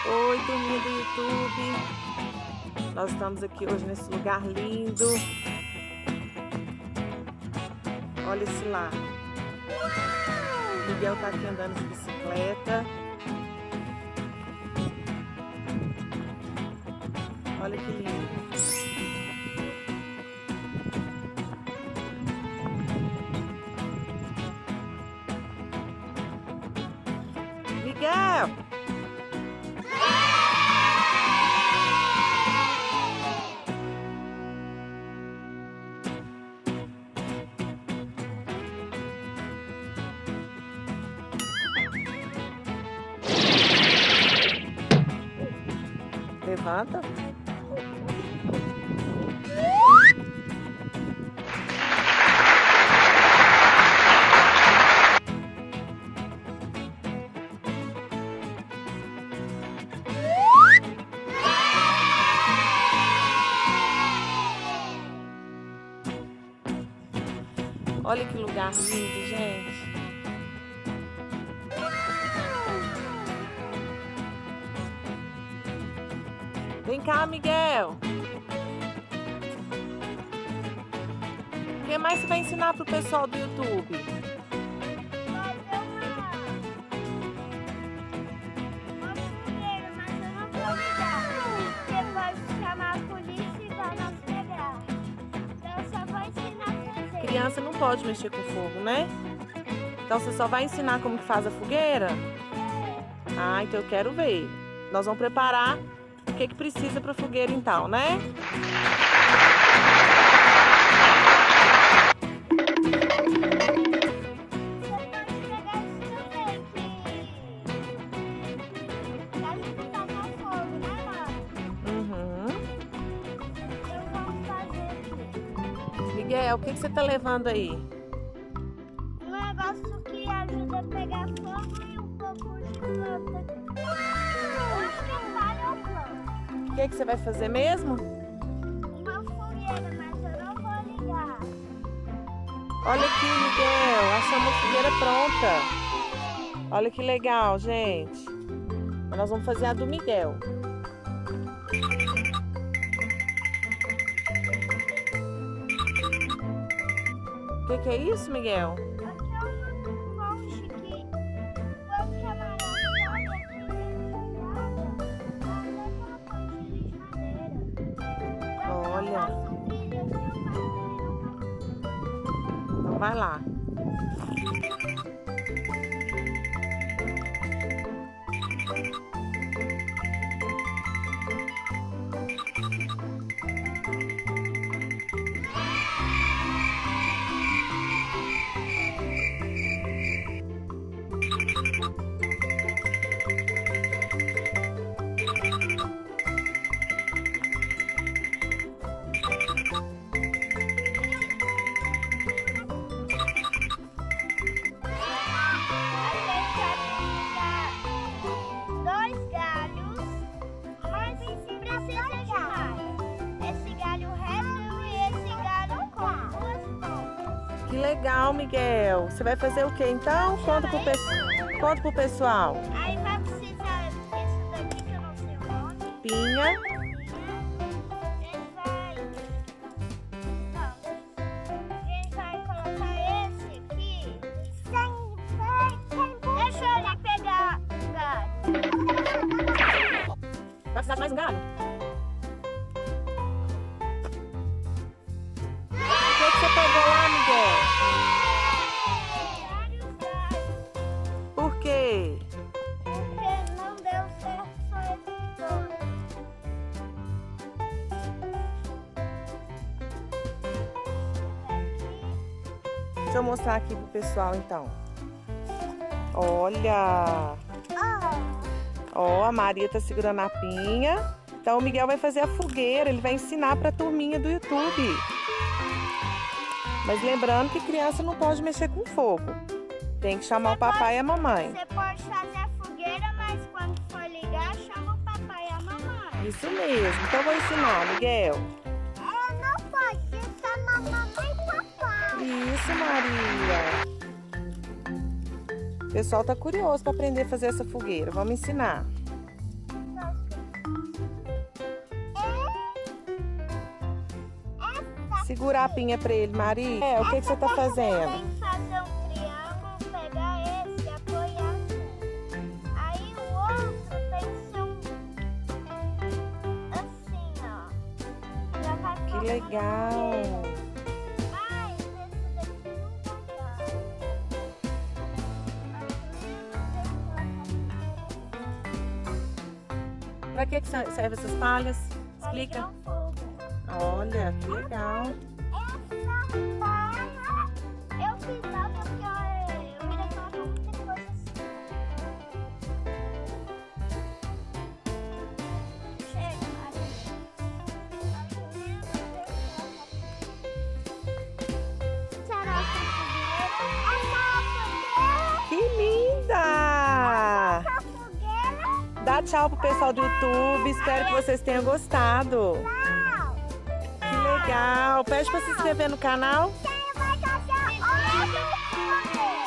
Oi, turminha do YouTube. Nós estamos aqui hoje nesse lugar lindo. Olha esse lago. Miguel tá aqui andando de bicicleta. Olha que lindo. Miguel! Levanta. Olha que lugar lindo, gente. Vem cá, Miguel. O que mais você vai ensinar pro pessoal do YouTube? Uma fogueira, mas eu não vou ligar. Você pode chamar a polícia e vai nos pegar. Então eu só vou ensinar a fazer. Criança não pode mexer com fogo, né? Então você só vai ensinar como que faz a fogueira? Ah, então eu quero ver. Nós vamos preparar o que precisa para a fogueira então, né? Miguel, o que você tá levando aí? Um negócio que ajuda a pegar fogo e um pouco de planta. Eu acho que é palha ou planta. O que você vai fazer mesmo? Uma fogueira, mas eu não vou ligar. Olha aqui, Miguel, achamos a fogueira pronta. Olha que legal, gente. Nós vamos fazer a do Miguel. O que é isso, Miguel? Aqui é uma ponte que quando que amarela sobe aqui dentro aquela ponte de madeira. Olha. Então vai lá. Que legal, Miguel. Você vai fazer o que então? Conta pro pessoal. Aí vai precisar desse daqui que eu não sei o nome. Pinha. Ele vai colocar esse aqui. Deixa ele pegar o galho. Vai precisar de mais um galho? O que você pegou lá, Miguel? Vários galhos. Por quê? Porque não deu certo só esse dois. Deixa eu mostrar aqui pro pessoal então. Olha! Ó, a Maria tá segurando a pinha. Então o Miguel vai fazer a fogueira, ele vai ensinar pra turminha do YouTube. Mas lembrando que criança não pode mexer com fogo. Tem que chamar o papai e a mamãe. Você pode fazer a fogueira, mas quando for ligar, chama o papai e a mamãe. Isso mesmo. Então eu vou ensinar, Miguel. Não pode, só mamãe e papai. Isso, Maria. O pessoal tá curioso para aprender a fazer essa fogueira. Vamos ensinar. Tá. Segura a pinha pra ele, Maria. O que você tá fazendo? Tem que fazer um triângulo, pegar esse e apoiar. Aí o outro tem que ser assim, ó. Já vai Que formando legal. Mas esse daqui não vai dar. Pra que servem essas palhas? Explica. Fazer um fogo. Olha, que legal. Essa palha eu fiz lá porque eu queria colocar muita coisa assim. Chega, Maria. Essa é a nossa fogueira. Que linda! Essa fogueira. Dá tchau pro pessoal do YouTube. Espero que vocês tenham gostado. Tchau. Que legal. Pede pra se inscrever no canal. Quem vai fazer outro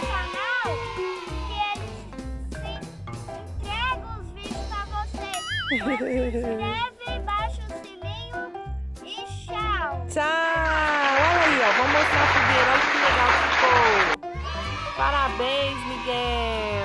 canal que eles entregam os vídeos pra vocês. Se inscreve, baixa o sininho e tchau. Tchau! Olha aí, ó. Vamos mostrar a fogueira. Olha que legal que ficou. Parabéns, Miguel.